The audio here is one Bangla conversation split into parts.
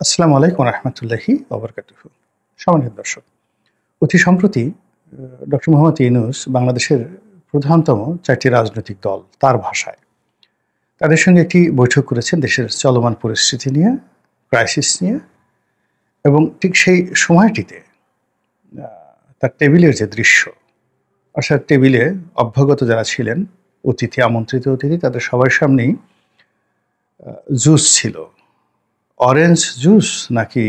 আসসালামু আলাইকুম রহমতুল্লাহি ওবরকাতুহু। সম্মানিত দর্শক, অতি সম্প্রতি ডক্টর মোহাম্মদ ইউনূস বাংলাদেশের প্রধানতম ৪টি রাজনৈতিক দল তার ভাষায় তাদের সঙ্গে একটি বৈঠক করেছেন দেশের চলমান পরিস্থিতি নিয়ে, ক্রাইসিস নিয়ে। এবং ঠিক সেই সময়টিতে তার টেবিলের যে দৃশ্য, অর্থাৎ টেবিলে অভ্যাগত যারা ছিলেন, আমন্ত্রিত অতিথি, তাদের সবার সামনেই জুস ছিল। অরেঞ্জ জুস নাকি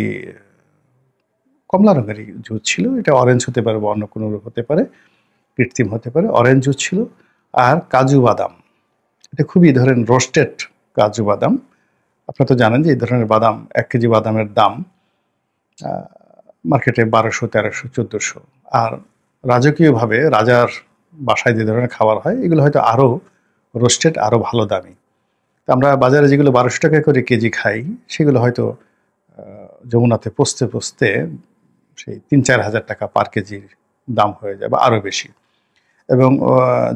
কমলা রঙেরই জুস ছিল। এটা অরেঞ্জ হতে পারে বা অন্য কোনো হতে পারে, কৃত্রিম হতে পারে। অরেঞ্জ জুস ছিল আর কাজু বাদাম। এটা খুবই ধরেন রোস্টেড কাজু বাদাম। আপনারা তো জানেন যে এই ধরনের বাদাম, ১ কেজি বাদামের দাম মার্কেটে ১২০০, ১৩০০, ১৪০০। আর রাজকীয়ভাবে রাজার বাসায় যে ধরনের খাবার হয়, এগুলো হয়তো আরও রোস্টেড, আরও ভালো দামি। আমরা বাজারে যেগুলো ১২০০ টাকা করে কেজি খাই, সেগুলো হয়তো যমুনাতে পচতে পচতে সেই ৩-৪ হাজার টাকা পার কেজির দাম হয়ে যায় বা আরও বেশি। এবং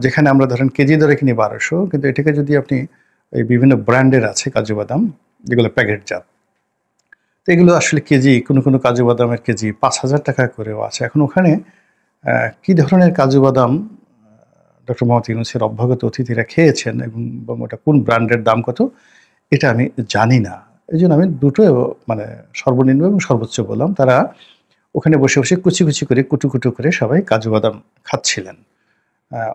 যেখানে আমরা ধরেন কেজি দরে কিনি ১২০০, কিন্তু এটাকে যদি আপনি এই বিভিন্ন ব্র্যান্ডের আছে কাজু বাদাম, যেগুলো প্যাকেটজাত, তো এগুলো আসলে কেজি, কোনো কোনো কাজু বাদামের কেজি ৫,০০০ টাকা করেও আছে। এখন ওখানে কী ধরনের কাজু বাদাম ডক্টর মোহাম্মদ ইউনূসের অভ্যাগত অতিথিরা খেয়েছেন এবং ওটা কোন ব্র্যান্ডের দাম কত, এটা আমি জানি না। এই জন্য আমি দুটো মানে সর্বনিম্ন এবং সর্বোচ্চ বললাম। তারা ওখানে বসে বসে কুচি কুচি করে, কুটু কুটু করে সবাই কাজু বাদাম খাচ্ছিলেন।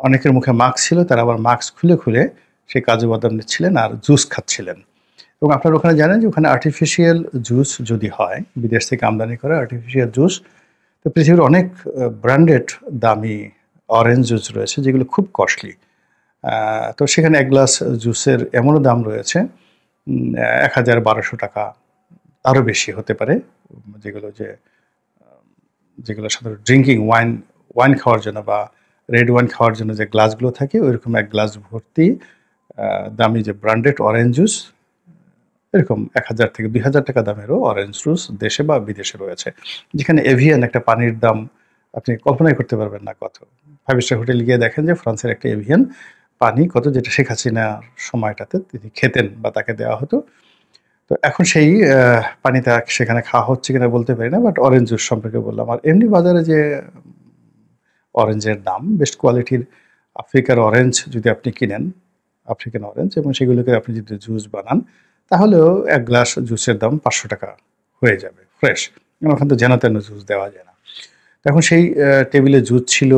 অনেকের মুখে মাস্ক ছিল, তারা আবার মাস্ক খুলে খুলে সেই কাজু বাদাম নিচ্ছিলেন আর জুস খাচ্ছিলেন। এবং আপনারা ওখানে জানেন যে ওখানে আর্টিফিশিয়াল জুস যদি হয়, বিদেশ থেকে আমদানি করা আর্টিফিশিয়াল জুস, তো পৃথিবীর অনেক ব্র্যান্ডেড দামি অরেঞ্জ জুস রয়েছে যেগুলো খুব কস্টলি। তো সেখানে ১ গ্লাস জুসের এমনও দাম রয়েছে ১,১২০০ টাকা, আরও বেশি হতে পারে। যেগুলো সাধারণত ড্রিঙ্কিং ওয়াইন খাওয়ার জন্য বা রেড ওয়াইন খাওয়ার জন্য যে গ্লাসগুলো থাকে, ওইরকম ১ গ্লাস ভর্তি দামি যে ব্র্যান্ডেড অরেঞ্জ জুস, এরকম ১,০০০ থেকে ২,০০০ টাকা দামেরও অরেঞ্জ জুস দেশে বা বিদেশে রয়েছে। যেখানে এভিয়ান একটা পানির দাম আপনি কল্পনাই করতে পারবেন না কত। 5 স্টার হোটেলে গিয়ে দেখেন যে ফ্রান্সের একটা এভিয়ান পানি কত, যেটা শেখ হাসিনার সময়টাতে তিনি খেতেন বা তাকে দেওয়া হতো। তো এখন সেই পানিটা সেখানে খাওয়া হচ্ছে কিনা বলতে পারি না, বাট অরেঞ্জ জুস সম্পর্কে বললাম। আর এমনি বাজারে যে অরেঞ্জের দাম, বেস্ট কোয়ালিটির আফ্রিকার অরেঞ্জ যদি আপনি কিনেন, আফ্রিকান অরেঞ্জ, এবং সেগুলোকে আপনি যদি জুস বানান, তাহলেও ১ গ্লাস জুসের দাম ৫০০ টাকা হয়ে যাবে ফ্রেশ। ওখানে তো যেন তেন জুস দেওয়া যায় না। এখন সেই টেবিলে জুস ছিল,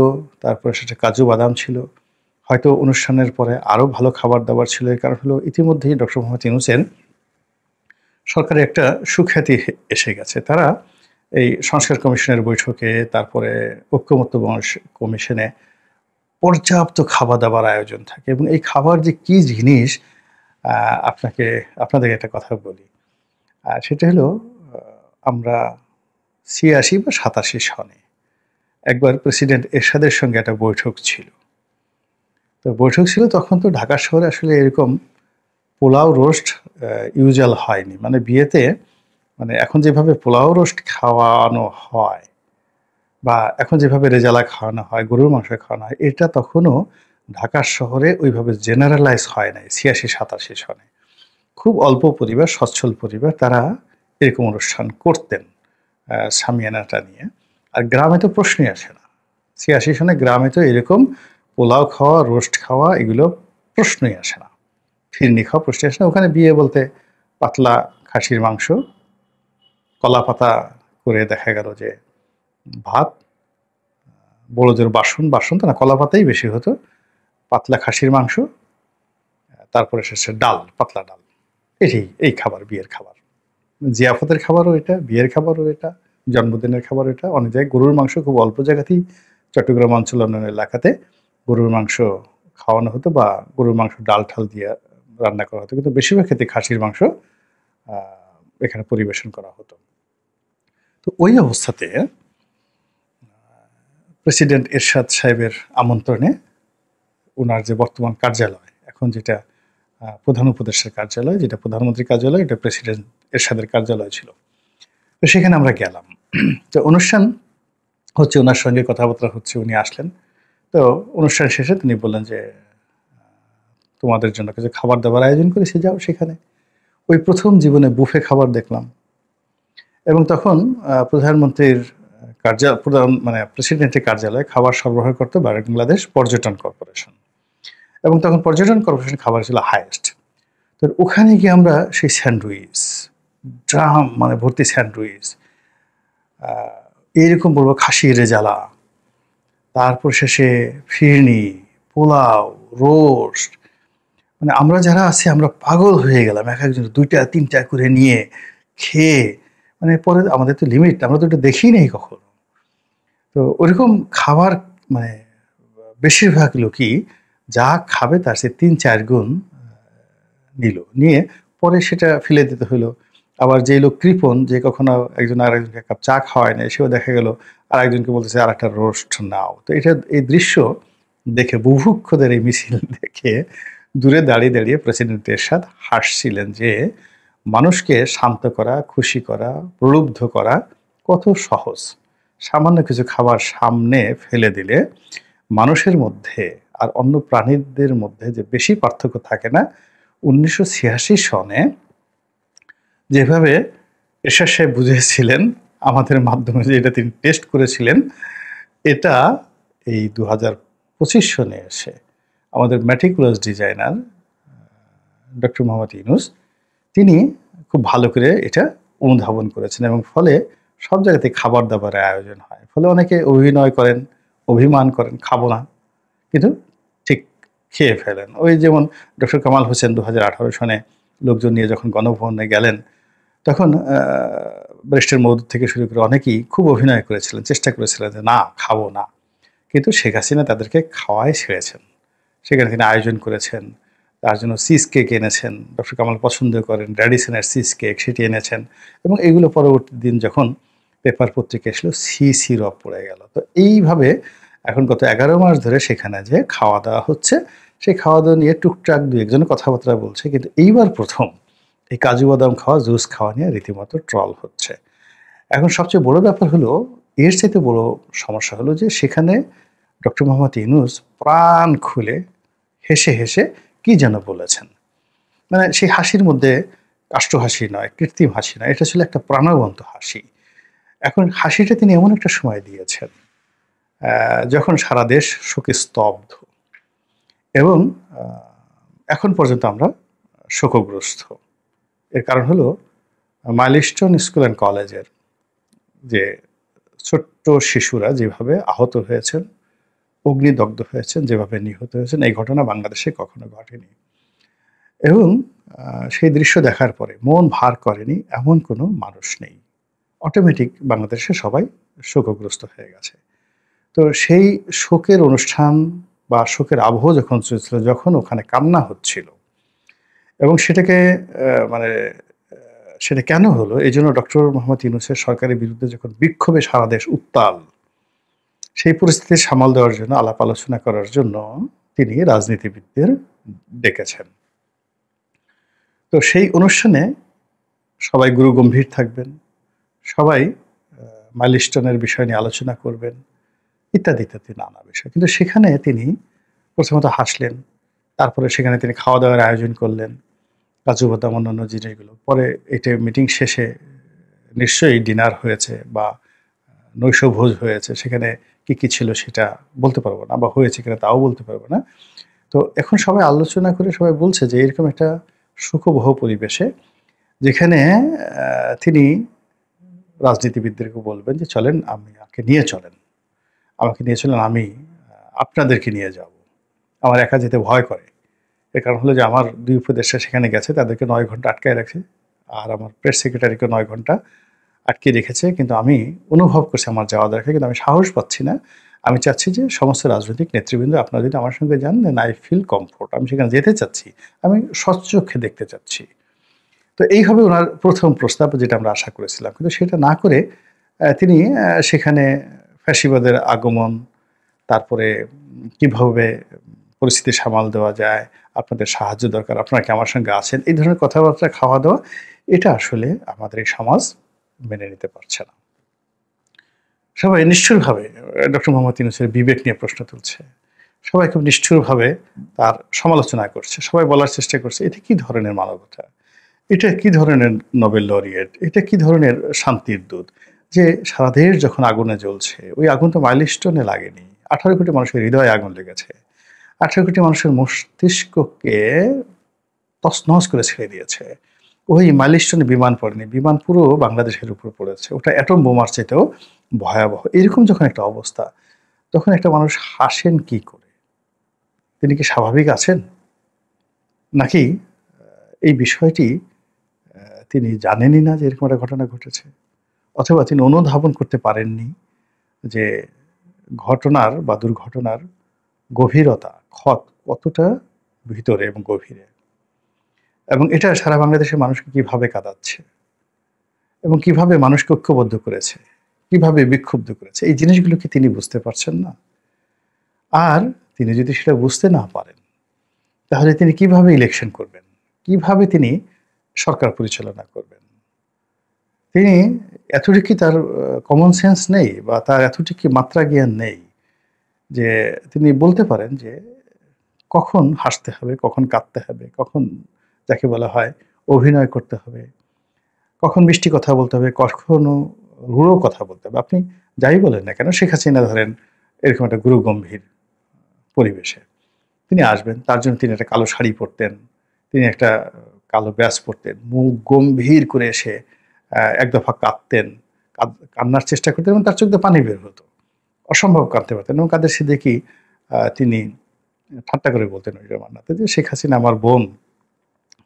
তারপরে সেটা কাজু বাদাম ছিল। হয়তো অনুষ্ঠানের পরে আরও ভালো খাবার দাবার ছিল। এর কারণ হলো ইতিমধ্যেই ডক্টর মোহাম্মদ ইউনূসের সরকারের একটা সুখ্যাতি এসে গেছে। তারা এই সংস্কার কমিশনের বৈঠকে, তারপরে ঐক্যমত্য কমিশনে পর্যাপ্ত খাবার দাবার আয়োজন থাকে। এবং এই খাবার যে কী জিনিস, আপনাদেরকে একটা কথা বলি। সেটা হলো, আমরা ৮৬ বা ৮৭ সনে একবার প্রেসিডেন্ট এরশাদের সঙ্গে একটা বৈঠক ছিল। তো বৈঠক ছিল তখন তো ঢাকা শহরে আসলে এরকম পোলাও রোস্ট ইউজুয়াল হয়নি। মানে বিয়েতে, মানে এখন যেভাবে পোলাও রোস্ট খাওয়ানো হয় বা এখন যেভাবে রেজালা খাওয়ানো হয়, গরুর মাংস খাওয়ানো হয়, এটা তখনও ঢাকার শহরে ওইভাবে জেনারেলাইজ হয় নাই ৮৬-৮৭ সনে। খুব অল্প পরিবার, সচ্ছল পরিবার, তারা এরকম অনুষ্ঠান করতেন সামিয়ানাটা নিয়ে। আর গ্রামে তো প্রশ্নই আসে না। ৮৬ সনে গ্রামে তো এরকম পোলাও খাওয়া, রোস্ট খাওয়া, এগুলো প্রশ্নই আসে না। ফিরনি খাওয়া প্রশ্নই আসে না। ওখানে বিয়ে বলতে পাতলা খাসির মাংস, কলা পাতা করে দেখা গেল যে ভাত, বড় জোর বাসন তো না, কলা পাতাই বেশি হতো, পাতলা খাসির মাংস, তারপরে শেষে ডাল, পাতলা ডাল। এই খাবার বিয়ের খাবার। জিয়াফতের খাবারও এটা, বিয়ের খাবারও এটা, জন্মদিনের খাবার এটা। অনেক জায়গায় গরুর মাংস খুব অল্প জায়গাতেই, চট্টগ্রাম অঞ্চল অন্যান্য এলাকাতে গরুর মাংস খাওয়ানো হতো বা গরুর মাংস ডাল ঠাল দিয়ে রান্না করা হতো, কিন্তু বেশিরভাগ ক্ষেত্রে খাসির মাংস এখানে পরিবেশন করা হতো। তো ওই অবস্থাতে প্রেসিডেন্ট এরশাদ সাহেবের আমন্ত্রণে ওনার যে বর্তমান কার্যালয়, এখন যেটা প্রধান উপদেষ্টার কার্যালয়, যেটা প্রধানমন্ত্রীর কার্যালয়, এটা প্রেসিডেন্ট এরশাদের কার্যালয় ছিল। তো সেখানে আমরা গেলাম। তো অনুষ্ঠান হচ্ছে, ওনার সঙ্গে কথাবার্তা হচ্ছে, উনি আসলেন। তো অনুষ্ঠান শেষে তিনি বললেন যে তোমাদের জন্য কিছু খাবার দাবার আয়োজন করেছি, যাও সেখানে। ওই প্রথম জীবনে বুফে খাবার দেখলাম। এবং তখন প্রধানমন্ত্রীর মানে প্রেসিডেন্টের কার্যালয়ে খাবার সরবরাহ করতো বাংলাদেশ পর্যটন কর্পোরেশন, এবং তখন পর্যটন কর্পোরেশন খাবার ছিল হাইয়েস্ট। তো ওখানে গিয়ে আমরা সেই স্যান্ডউইচ, ড্রাম মানে ভর্তি স্যান্ডউইচ, এইরকম বলবো খাসির রেজালা, তারপর শেষে ফিরনি, পোলাও, রোস্ট, মানে আমরা যারা আছি আমরা পাগল হয়ে গেলাম, এক একজন 2টা 3টা করে নিয়ে খেয়ে, মানে পরে আমাদের তো লিমিট, আমরা তো এটা দেখি নেই কখনো। তো ওরকম খাবার মানে বেশিরভাগ লোকই যা খাবে তার সে 3-4 গুণ নিল, নিয়ে পরে সেটা ফেলে দিতে হলো। আবার যে লোক কৃপণ, যে কখনো একজন আর একজনকে এক কাপ চা খাওয়ায় না, সেও দেখা গেল আর একজনকে বলতেছে আর একটা রোস্ট নাও। তো এটা এই দৃশ্য দেখে, বুভুক্ষদের এই মিছিল দেখে দূরে দাঁড়িয়ে দাঁড়িয়ে প্রেসিডেন্ট এরশাদ হাসছিলেন যে মানুষকে শান্ত করা, খুশি করা, প্রলুব্ধ করা কত সহজ। সামান্য কিছু খাবার সামনে ফেলে দিলে মানুষের মধ্যে আর অন্য প্রাণীদের মধ্যে যে বেশি পার্থক্য থাকে না। 1986 সনে যেভাবে এরশাদ সাহেব বুঝিয়েছিলেন আমাদের মাধ্যমে, যে এটা তিনি টেস্ট করেছিলেন, এটা এই 2025 সনে এসে আমাদের meticulous designer doctor Mohammad Yunus তিনি খুব ভালো করে এটা অনুধাবন করেছেন, এবং ফলে সব জায়গাতে খাবার দাবারের আয়োজন হয়। ফলে অনেকে অভিনয় করেন, অভিমান করেন খাবো না, কিন্তু ঠিক খেয়ে ফেলেন। ওই যেমন ডক্টর কামাল হোসেন 2018 সনে লোকজন নিয়ে যখন গণভবনে গেলেন, তখন ব্যারিস্টার মওদুদ থেকে শুরু করে অনেকেই খুব অভিনয় করেছিলেন, চেষ্টা করেছিলেন যে না খাবো না, কিন্তু শেখ হাসিনা তাদেরকে খাওয়াই ছেড়েছেন। সেখানে তিনি আয়োজন করেছেন, তার জন্য চিজ কেক এনেছেন, ডক্টর কামাল পছন্দ করেন র্যাডিসনের চিজ কেক, সেটি এনেছেন, এবং এগুলো পরবর্তী দিন যখন পেপার পত্রিকা এসলো সি রব পড়ে গেল। তো এইভাবে এখন গত 11 মাস ধরে সেখানে যে খাওয়া দাওয়া হচ্ছে, সেই খাওয়া দাওয়া নিয়ে টুকটাক 2-1 কথাবার্তা বলছে, কিন্তু এইবার প্রথম এই কাজু বাদাম খাওয়া, জুস খাওয়া নিয়ে রীতিমতো ট্রল হচ্ছে। এখন সবচেয়ে বড় ব্যাপার হলো, এর চাইতে বড় সমস্যা হলো যে সেখানে ডক্টর মোহাম্মদ ইউনূস প্রাণ খুলে হেসে হেসে কি যেন বলেছেন। মানে সেই হাসির মধ্যে কাষ্ঠ হাসি নয়, কৃত্রিম হাসি নয়, এটা ছিল একটা প্রাণবন্ত হাসি। এখন হাসিটা তিনি এমন একটা সময় দিয়েছেন যখন সারা দেশ শোকে স্তব্ধ, এবং এখন পর্যন্ত আমরা শোকগ্রস্ত। এর কারণ হলো মাইলস্টোন স্কুল অ্যান্ড কলেজের যে ছোট্ট শিশুরা যেভাবে আহত হয়েছেন, অগ্নিদগ্ধ হয়েছেন, যেভাবে নিহত হয়েছেন, এই ঘটনা বাংলাদেশে কখনো ঘটেনি। এবং সেই দৃশ্য দেখার পরে মন ভার করেনি এমন কোনো মানুষ নেই। অটোমেটিক বাংলাদেশে সবাই শোকগ্রস্ত হয়ে গেছে। তো সেই শোকের অনুষ্ঠান বা শোকের আবহ যখন চলছিল, যখন ওখানে কান্না হচ্ছিল, এবং সেটাকে মানে সেটা কেন হলো, এই জন্য ডক্টর মোহাম্মদ ইউনূসের সরকারের বিরুদ্ধে যখন বিক্ষোভে সারা দেশ উত্তাল, সেই পরিস্থিতি সামাল দেওয়ার জন্য, আলাপ আলোচনা করার জন্য তিনি রাজনীতিবিদদের ডেকেছেন। তো সেই অনুষ্ঠানে সবাই গুরুগম্ভীর থাকবেন, সবাই মাইলস্টোনের বিষয় নিয়ে আলোচনা করবেন, ইত্যাদি ইত্যাদি নানা বিষয়। কিন্তু সেখানে তিনি প্রথমত হাসলেন, তারপরে সেখানে তিনি খাওয়া দাওয়ার আয়োজন করলেন, কাজু বাদাম অন্যান্য জিনিসগুলো। পরে এটা মিটিং শেষে নিশ্চয়ই ডিনার হয়েছে বা নৈশভোজ হয়েছে, সেখানে কি কি ছিল সেটা বলতে পারবো না, বা হয়েছে কিনা তাও বলতে পারবো না। তো এখন সবাই আলোচনা করে সবাই বলছে যে এরকম একটা সুখবহ পরিবেশে, যেখানে তিনি রাজনীতিবিদদেরকে বলবেন যে চলেন, আমাকে নিয়ে চলেন, আমি আপনাদেরকে নিয়ে যাব, আমার একা যেতে ভয় করে। এর কারণ হলো যে আমার 2 উপদেষ্টা সেখানে গেছে, তাদেরকে 9 ঘন্টা আটকায় রাখে, আর আমার প্রেস সেক্রেটারিকে 9 ঘন্টা আটকে রেখেছে। কিন্তু আমি অনুভব করছি আমার যাওয়া দরকার, কিন্তু আমি সাহস পাচ্ছি না। আমি চাচ্ছি যে সমস্ত রাজনৈতিক নেতৃবৃন্দ আপনারা যদি আমার সঙ্গে যান, দেন আই ফিল কমফোর্ট, আমি সেখানে যেতে চাচ্ছি, আমি স্বচক্ষে দেখতে চাচ্ছি। তো এই হবে ওনার প্রথম প্রস্তাব, যেটা আমরা আশা করেছিলাম। কিন্তু সেটা না করে তিনি সেখানে ফ্যাসিবাদের আগমন, তারপরে কিভাবে পরিস্থিতি সামাল দেওয়া যায়, আপনাদের সাহায্য দরকার, আপনারা কি আমার সঙ্গে আছেন, এই ধরনের কথাবার্তা, খাওয়া দাওয়া, এটা আসলে আমাদের এই সমাজ মেনে নিতে পারছে না। সবাই নিষ্ঠুরভাবে ডক্টর মোহাম্মদ ইউনূসের বিবেক নিয়ে প্রশ্ন তুলছে, সবাই খুব নিষ্ঠুরভাবে তার সমালোচনা করছে, সবাই বলার চেষ্টা করছে এটা কি ধরনের মানবতা, এটা কি ধরনের নোবেল লরিয়েট, এটা কি ধরনের শান্তির দূত যে সারা দেশ যখন আগুনে জ্বলছে, ওই আগুন তো মাইলস্টোনে লাগেনি, 18 কোটি মানুষের হৃদয়ে আগুন লেগেছে, 18 কোটি মানুষের মস্তিষ্ককে তছনছ করে ছেড়ে দিয়েছে। ওই মাইলস্টোনে বিমান পড়েনি, বিমান পুরো বাংলাদেশের উপর পড়েছে, ওটা অ্যাটম বোমার চাইতেও ভয়াবহ। এরকম যখন একটা অবস্থা, তখন একটা মানুষ হাসেন কি করে? তিনি কি স্বাভাবিক আছেন, নাকি এই বিষয়টি তিনি জানেনই না যে এরকম একটা ঘটনা ঘটেছে, অথবা তিনি অনুধাবন করতে পারেননি যে ঘটনার বা দুর্ঘটনার গভীরতা, ক্ষত কতটা ভিতরে এবং গভীরে, এবং এটা সারা বাংলাদেশের মানুষকে কিভাবে কাঁদাচ্ছে এবং কিভাবে মানুষকে ঐক্যবদ্ধ করেছে, কিভাবে বিক্ষুব্ধ করেছে, এই জিনিসগুলো কি তিনি বুঝতে পারছেন না? আর তিনি যদি সেটা বুঝতে না পারেন, তাহলে তিনি কিভাবে ইলেকশন করবেন, কিভাবে তিনি সরকার পরিচালনা করবেন? তিনি এতটুকু তার কমন সেন্স নেই, বা তার এতটুকু মাত্রা জ্ঞান নেই যে তিনি বলতে পারেন যে কখন হাসতে হবে, কখন কাঁদতে হবে, কখন যাকে বলা হয় অভিনয় করতে হবে, কখন মিষ্টি কথা বলতে হবে, কখনো রূঢ় কথা বলতে হবে। আপনি যাই বলেন না কেন, শেখ হাসিনা ধরেন এরকম একটা গুরু গম্ভীর পরিবেশে তিনি আসবেন, তার জন্য তিনি একটা কালো শাড়ি পরতেন, তিনি একটা কালো ব্যাজ পরতেন, মুখ গম্ভীর করে এসে এক দফা কাঁদতেন, কান্নার চেষ্টা করতেন এবং তার চোখ দিয়ে পানি বের হতো, অসম্ভব কাঁদতে পারতেন। এবং কাদের সিদ্দিকী তিনি ঠাট্টা করে বলতেন ওই জামানাতে যে শেখ হাসিনা আমার বোন,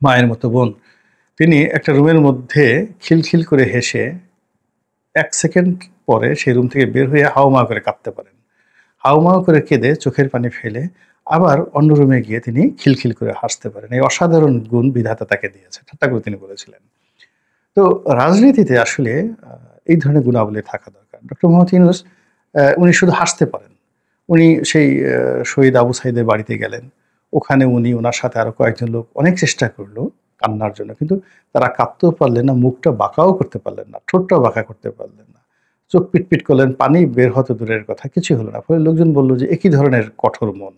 মায়ের মতো বোন। তিনি একটা রুমের মধ্যে খিলখিল করে হেসে 1 সেকেন্ড পরে সেই রুম থেকে বের হয়ে হাউমাউ করে কাঁদতে পারেন, হাউমাউ করে কেঁদে চোখের পানি ফেলে আবার অন্য রুমে গিয়ে তিনি খিলখিল করে হাসতে পারেন। এই অসাধারণ গুণ বিধাতা তাকে দিয়েছে, ঠাট্টা করে তিনি বলেছিলেন। তো রাজনীতিতে আসলে এই ধরনের গুণাবলী থাকা দরকার। ডক্টর মোহাম্মদ ইউনূস উনি শুধু হাসতে পারেন। উনি সেই শহীদ আবু সাইদের বাড়িতে গেলেন, ওখানে উনি ওনার সাথে আরো কয়েকজন লোক অনেক চেষ্টা করলো কান্নার জন্য, কিন্তু তারা কাঁদতেও পারলেন না, মুখটা বাঁকাও করতে পারলেন না, ঠোঁটটাও বাঁকা করতে পারলেন না, চোখ পিটপিট করলেন, পানি বের হতে দূরের কথা, কিছু হলো না। ফলে লোকজন বলল যে একই ধরনের কঠোর মন,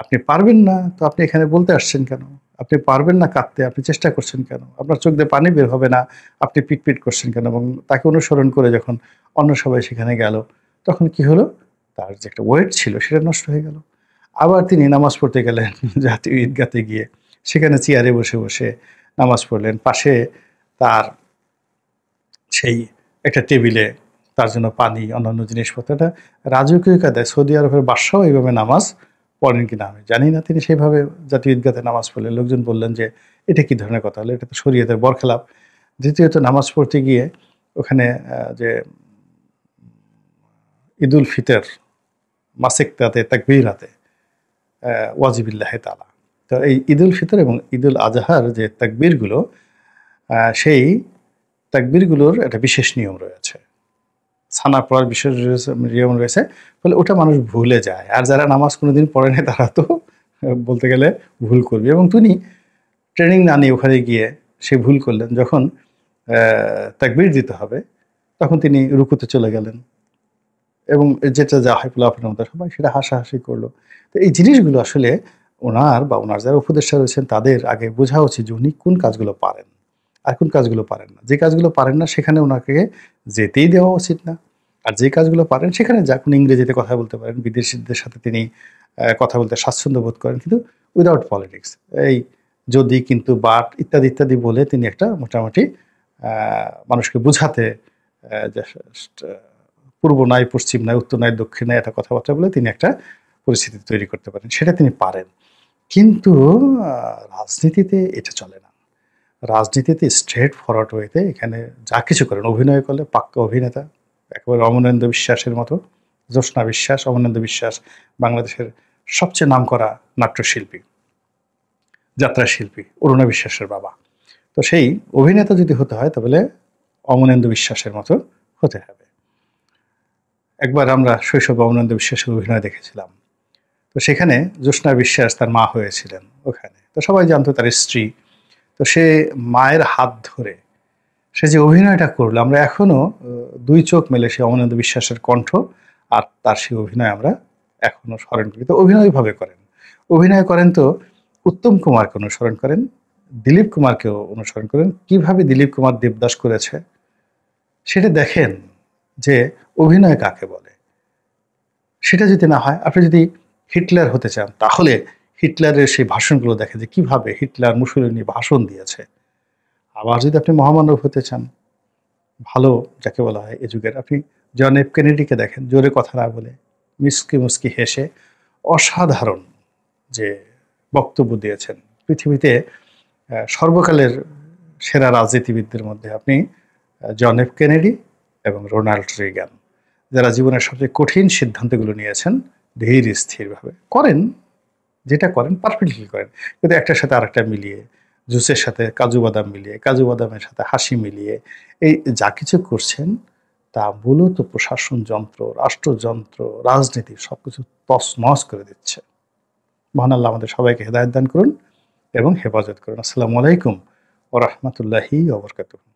আপনি পারবেন না তো আপনি এখানে বলতে আসছেন কেন? আপনি পারবেন না কাঁদতে, আপনি চেষ্টা করছেন কেন? আপনার চোখ দিয়ে পানি বের হবে না, আপনি পিটপিট করছেন কেন? এবং তাকে অনুসরণ করে যখন অন্য সবাই সেখানে গেল, তখন কি হলো? তার যে একটা ওয়েট ছিল সেটা নষ্ট হয়ে গেল। আবার তিনি নামাজ পড়তে গেলেন জাতীয় ঈদগাতে গিয়ে, সেখানে চেয়ারে বসে বসে নামাজ পড়লেন। পাশে তার সেই একটা টেবিলে তার জন্য পানি, অন্যান্য জিনিসপত্র, একটা রাজকীয় কায়দায় সৌদি আরবের বাদশাও এইভাবে নামাজ পড়েন কিনা আমি জানি না, তিনি সেইভাবে জাতীয় ঈদগাতে নামাজ পড়লেন। লোকজন বললেন যে এটা কি ধরনের কথা হলো, এটা তো শরীয়তের বরখেলাপ। দ্বিতীয়ত নামাজ পড়তে গিয়ে ওখানে যে ঈদুল ফিতর মাসিকতাতে তাকবীরাতে ওয়াজিবিল্লাহ তাআলা, তো এই ঈদুল ফিতর এবং ঈদুল আজহার যে তাকবীরগুলো, সেই তাকবীরগুলোর একটা বিশেষ নিয়ম রয়েছে, ছানা পড়ার বিশেষ নিয়ম রয়েছে। ফলে ওটা মানুষ ভুলে যায়, আর যারা নামাজ কোনোদিন পড়ে না তারা তো বলতে গেলে ভুল করবে। এবং তিনি ট্রেনিং না নিয়ে ওখানে গিয়ে সে ভুল করলেন, যখন তাকবীর দিতে হবে তখন তিনি রুকুতে চলে গেলেন, এবং যেটা যা হয় পোলাপানের মতো সবাই সেটা হাসাহাসি করলো। তো এই জিনিসগুলো আসলে ওনার বা ওনার যারা উপদেষ্টা রয়েছেন তাদের আগে বোঝা উচিত যে উনি কোন কাজগুলো পারেন আর কোন কাজগুলো পারেন না। যে কাজগুলো পারেন না সেখানে ওনাকে যেতেই দেওয়া উচিত না, আর যে কাজগুলো পারেন সেখানে যা, কোনো ইংরেজিতে কথা বলতে পারেন, বিদেশিদের সাথে তিনি কথা বলতে স্বাচ্ছন্দ্য বোধ করেন, কিন্তু উইদাউট পলিটিক্স, এই যদি কিন্তু বাট ইত্যাদি ইত্যাদি বলে তিনি একটা মোটামুটি মানুষকে বুঝাতে পূর্ব নয় পশ্চিম নয় উত্তর নয় দক্ষিণ নয় একটা কথাবার্তা বলে তিনি একটা পরিস্থিতি তৈরি করতে পারেন, সেটা তিনি পারেন। কিন্তু রাজনীতিতে এটা চলে না। রাজনীতিতে স্ট্রেট ফরওয়ার্ড ওয়েতে এখানে যা কিছু করেন, অভিনয় করলে পাক্কা অভিনেতা, একেবারে অমরেন্দ্র বিশ্বাসের মতো, জ্যোৎস্না বিশ্বাস, অমরেন্দ্র বিশ্বাস বাংলাদেশের সবচেয়ে নামকরা নাট্যশিল্পী, যাত্রা শিল্পী, অরুণা বিশ্বাসের বাবা। তো সেই অভিনেতা যদি হতে হয় তাহলে অমরেন্দ্র বিশ্বাসের মতো হতে হবে। একবার আমরা শৈশবে অমরেন্দ্র বিশ্বাসের অভিনয় দেখেছিলাম, তো সেখানে জ্যোৎস্না বিশ্বাস তার মা হয়েছিলেন ওখানে, তো সবাই জানতো তার স্ত্রী। তো সে মায়ের হাত ধরে সে যে অভিনয়টা করলো, আমরা এখনো দুই চোখ মেলে সে অমরেন্দ্র বিশ্বাসের কণ্ঠ আর তার সেই অভিনয় আমরা এখনো স্মরণ করি। তো অভিনয় ভাবে করেন, অভিনয় করেন তো উত্তম কুমারকে অনুসরণ করেন, দিলীপ কুমারকেও অনুসরণ করেন। কিভাবে দিলীপ কুমার দেবদাস করেছে সেটা দেখেন, যে অভিনয় কাকে বলে। সেটা যদি না হয়, আপনি যদি হিটলার হতে চান তাহলে হিটলারের সেই ভাষণগুলো দেখেন যে কিভাবে হিটলার মুসলিনী ভাষণ দিয়েছে। আবার যদি আপনি মহামানব হতে চান, ভালো যাকে বলা হয় এ যুগের, আপনি জন এফ কেনেডিকে দেখেন, জোরে কথা না বলে মিসকি মুসকি হেসে অসাধারণ যে বক্তব্য দিয়েছেন। পৃথিবীতে সর্বকালের সেরা রাজনীতিবিদদের মধ্যে আপনি জন এফ কেনেডি এবং রোনাল্ড রিগান, যারা জীবনের সবচেয়ে কঠিন সিদ্ধান্তগুলো নিয়েছেন ধীর স্থিরভাবে করেন, যেটা করেন পারফেক্টলি করেন, কিন্তু একটার সাথে আরেকটা মিলিয়ে, জুসের সাথে কাজু বাদাম মিলিয়ে, কাজু বাদামের সাথে হাসি মিলিয়ে এই যা কিছু করছেন তা মূলত প্রশাসন যন্ত্র, রাষ্ট্রযন্ত্র, রাজনীতি সবকিছু তছনছ করে দিচ্ছে। মহান আল্লাহ আমাদের সবাইকে হেদায়েত দান করুন এবং হেফাজত করুন। আসসালামু আলাইকুম ওয়া রাহমাতুল্লাহি ওয়া বারাকাতুহু।